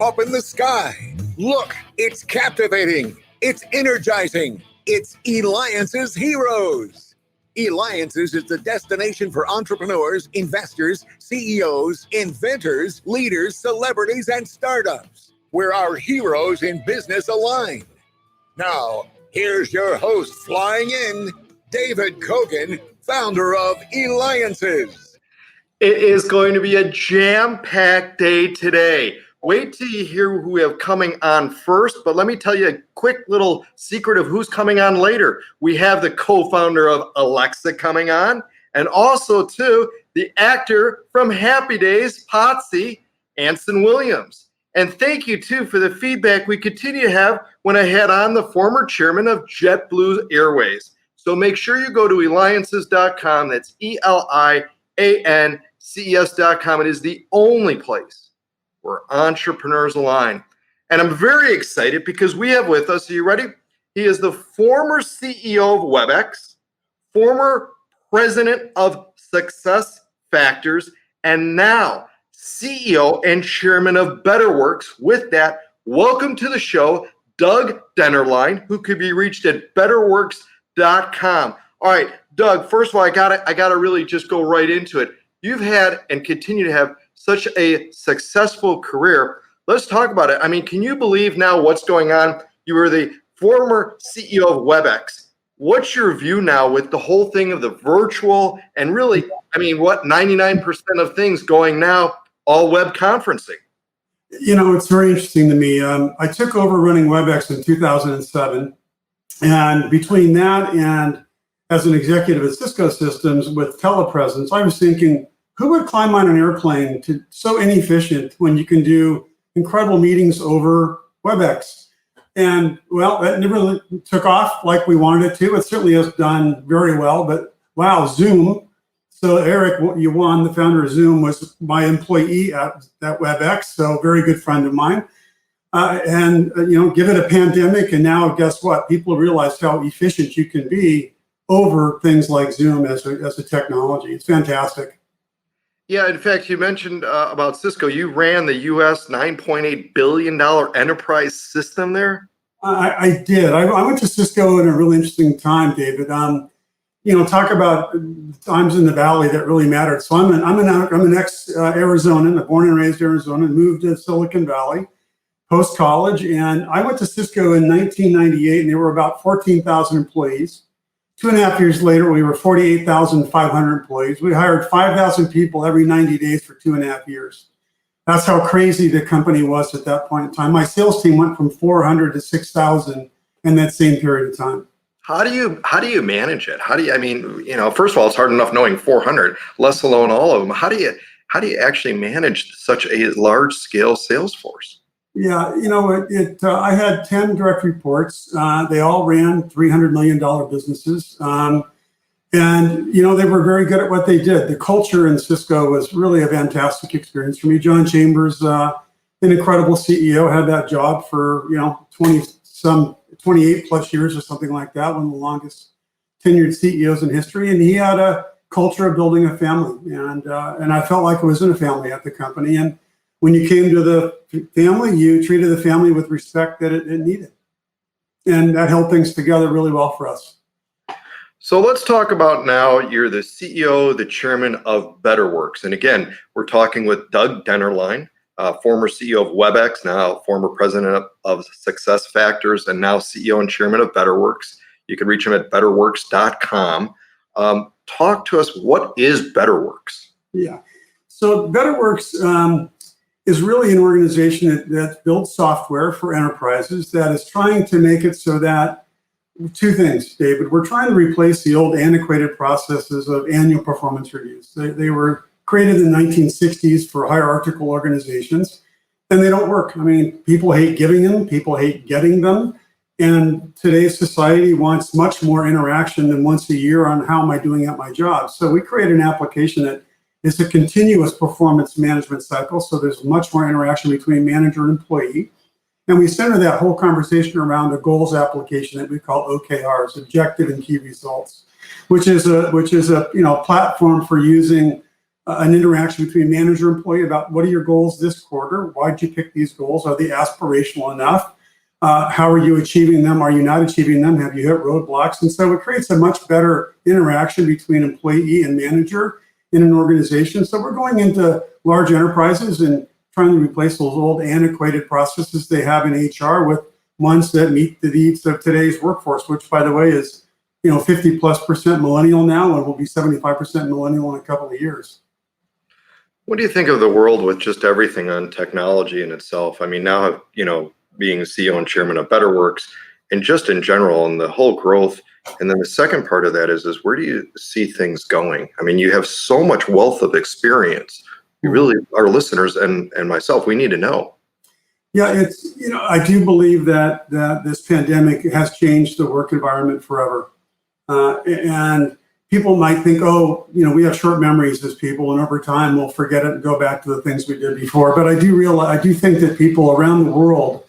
up in the sky. Look, it's captivating. It's energizing. It's Eliances Heroes. Eliances is the destination for entrepreneurs, investors, CEOs, inventors, leaders, celebrities, and startups, where our heroes in business align. Now, here's your host flying in, David Kogan, founder of Eliances. It is going to be a jam-packed day today. Wait till you hear who we have coming on first, but let me tell you a quick little secret of who's coming on later. We have the co-founder of Alexa coming on, and also, too, the actor from Happy Days, Potsy, Anson Williams. And thank you, too, for the feedback we continue to have when I had on the former chairman of JetBlue Airways. So make sure you go to Eliances.com. That's Eliances.com. It is the only place where entrepreneurs align. And I'm very excited because we have with us, are you ready? He is the former CEO of WebEx, former president of Success Factors, and now CEO and chairman of BetterWorks. With that, welcome to the show, Doug Dennerline, who could be reached at BetterWorks.com. All right, Doug, first of all, I gotta really just go right into it. You've had and continue to have such a successful career. Let's talk about it. I mean, can you believe now what's going on? You were the former CEO of WebEx. What's your view now with the whole thing of the virtual and really, I mean, what 99% of things going now all web conferencing? You know, it's very interesting to me. I took over running WebEx in 2007. And between that and as an executive at Cisco Systems with telepresence, I was thinking, who would climb on an airplane to so inefficient when you can do incredible meetings over WebEx? And well, that never really took off like we wanted it to. It certainly has done very well, but wow, Zoom. So Eric Yuan, the founder of Zoom, was my employee at WebEx, so very good friend of mine. Give it a pandemic, and now guess what? People realize how efficient you can be over things like Zoom as a technology. It's fantastic. Yeah, in fact, you mentioned about Cisco. You ran the U.S. $9.8 billion enterprise system there? I did. I went to Cisco in a really interesting time, David. Talk about times in the Valley that really mattered. So I'm an ex-Arizonan, born and raised Arizonan, moved to Silicon Valley post-college. And I went to Cisco in 1998, and there were about 14,000 employees. 2.5 years later, we were 48,500 employees. We hired 5,000 people every 90 days for 2.5 years. That's how crazy the company was at that point in time. My sales team went from 400 to 6,000 in that same period of time. How do you manage it? First of all, it's hard enough knowing 400, less alone all of them. How do you actually manage such a large scale sales force? Yeah, I had 10 direct reports. They all ran $300 million businesses. They were very good at what they did. The culture in Cisco was really a fantastic experience for me. John Chambers, an incredible CEO, had that job for, 28 plus years or something like that, one of the longest tenured CEOs in history. And he had a culture of building a family. And I felt like I was in a family at the company. And when you came to the family, you treated the family with respect that it needed. And that held things together really well for us. So let's talk about now, you're the CEO, the chairman of BetterWorks. And again, we're talking with Doug Dennerline, former CEO of WebEx, now former president of Success Factors, and now CEO and chairman of BetterWorks. You can reach him at BetterWorks.com. Talk to us, what is BetterWorks? Yeah, so BetterWorks is really an organization that builds software for enterprises that is trying to make it so that, two things, David. We're trying to replace the old antiquated processes of annual performance reviews. They were created in the 1960s for hierarchical organizations, and they don't work. I mean, people hate giving them, people hate getting them, and today's society wants much more interaction than once a year on how am I doing at my job. So we created an application that is a continuous performance management cycle. So there's much more interaction between manager and employee. And we center that whole conversation around a goals application that we call OKRs, objective and key results, which is a platform for using an interaction between manager and employee about what are your goals this quarter? Why'd you pick these goals? Are they aspirational enough? How are you achieving them? Are you not achieving them? Have you hit roadblocks? And so it creates a much better interaction between employee and manager in an organization. So we're going into large enterprises and trying to replace those old antiquated processes they have in HR with ones that meet the needs of today's workforce, which, by the way, is 50+% millennial now and will be 75% millennial in a couple of years. What do you think of the world with just everything on technology in itself? I mean, now, being CEO and chairman of BetterWorks, and just in general, and the whole growth. And then the second part of that is where do you see things going? I mean, you have so much wealth of experience. You really, our listeners and myself, we need to know. Yeah, it's, I do believe that this pandemic has changed the work environment forever. And people might think, we have short memories as people, and over time we'll forget it and go back to the things we did before. But I do think that people around the world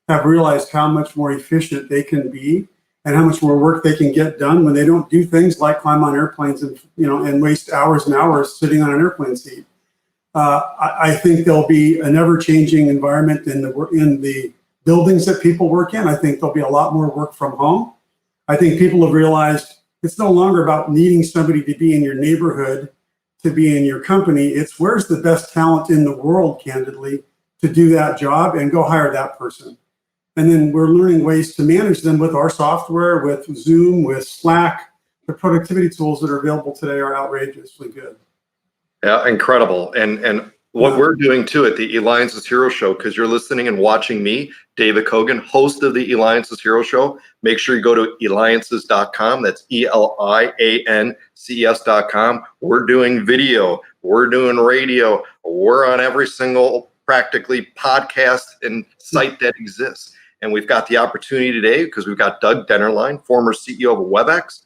have realized how much more efficient they can be and how much more work they can get done when they don't do things like climb on airplanes and waste hours and hours sitting on an airplane seat. I think there'll be an ever-changing environment in the buildings that people work in. I think there'll be a lot more work from home. I think people have realized it's no longer about needing somebody to be in your neighborhood, to be in your company. It's where's the best talent in the world, candidly, to do that job, and go hire that person. And then we're learning ways to manage them with our software, with Zoom, with Slack. The productivity tools that are available today are outrageously good. Yeah, incredible. And what we're doing too at the Eliances Hero Show, because you're listening and watching me, David Kogan, host of the Eliances Hero Show. Make sure you go to Eliances.com. That's Eliances.com. We're doing video. We're doing radio. We're on every single practically podcast and site that exists. And we've got the opportunity today because we've got Doug Dennerline, former CEO of WebEx,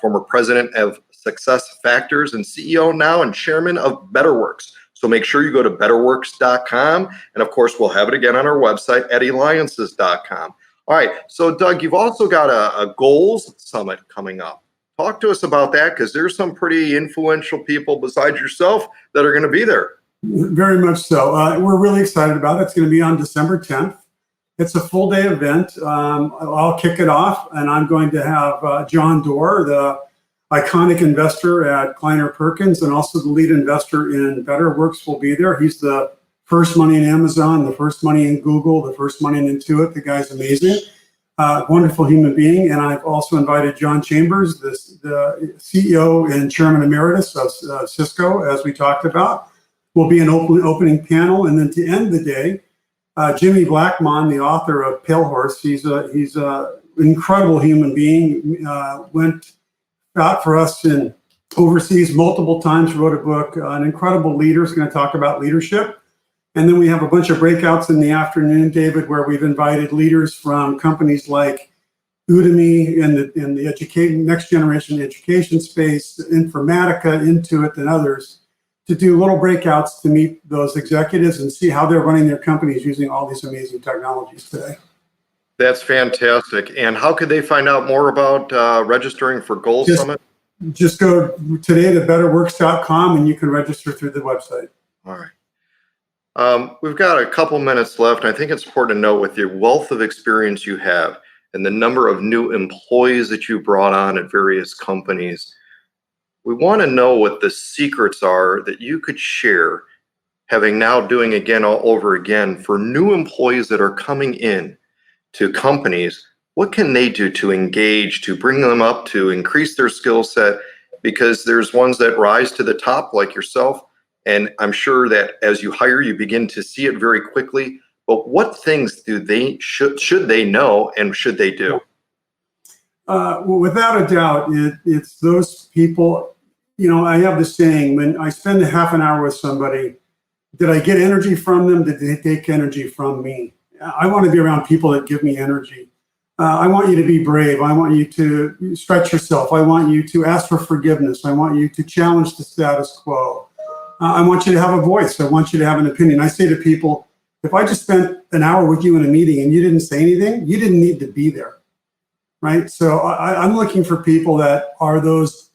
former president of Success Factors and CEO now and chairman of BetterWorks. So make sure you go to betterworks.com. And of course, we'll have it again on our website at Eliances.com. All right. So Doug, you've also got a goals summit coming up. Talk to us about that, because there's some pretty influential people besides yourself that are going to be there. Very much so. We're really excited about it. It's going to be on December 10th. It's a full day event. I'll kick it off, and I'm going to have John Doerr, the iconic investor at Kleiner Perkins and also the lead investor in BetterWorks, will be there. He's the first money in Amazon, the first money in Google, the first money in Intuit. The guy's amazing, wonderful human being. And I've also invited John Chambers, the CEO and chairman emeritus of Cisco, as we talked about, will be an opening panel. And then to end the day, Jimmy Blackmon, the author of Pale Horse, he's a incredible human being, went out for us in overseas multiple times, wrote a book, an incredible leader, is going to talk about leadership. And then we have a bunch of breakouts in the afternoon, David, where we've invited leaders from companies like Udemy in the next generation education space, Informatica, Intuit, and others, to do little breakouts to meet those executives and see how they're running their companies using all these amazing technologies today. That's fantastic. And how could they find out more about registering for Goals Summit? Just go today to betterworks.com and you can register through the website. All right. We've got a couple minutes left. I think it's important to note, with your wealth of experience you have and the number of new employees that you brought on at various companies, we want to know what the secrets are that you could share, having now doing again all over again, for new employees that are coming in to companies. What can they do to engage, to bring them up, to increase their skill set? Because there's ones that rise to the top like yourself. And I'm sure that as you hire, you begin to see it very quickly. But what things do they should they know and should they do? Well, without a doubt, it's those people. I have this saying, when I spend a half an hour with somebody, did I get energy from them? Did they take energy from me? I want to be around people that give me energy. I want you to be brave. I want you to stretch yourself. I want you to ask for forgiveness. I want you to challenge the status quo. I want you to have a voice. I want you to have an opinion. I say to people, if I just spent an hour with you in a meeting and you didn't say anything, you didn't need to be there, right? So I'm looking for people that are those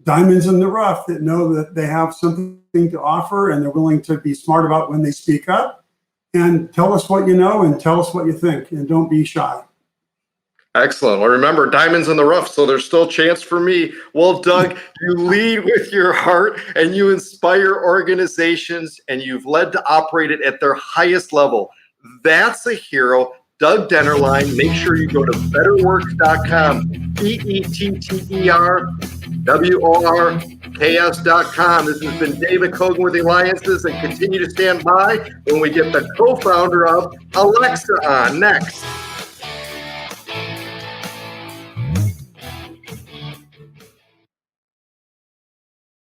diamonds in the rough that know that they have something to offer and they're willing to be smart about when they speak up. And tell us what you know and tell us what you think, and don't be shy. Excellent. Well, remember, diamonds in the rough, so there's still a chance for me. Well, Doug, you lead with your heart and you inspire organizations and you've led to operate it at their highest level. That's a hero. Doug Dennerline. Make sure you go to betterworks.com, betterworks.com. This has been David Kogan with Eliances, and continue to stand by when we get the co-founder of Alexa on next.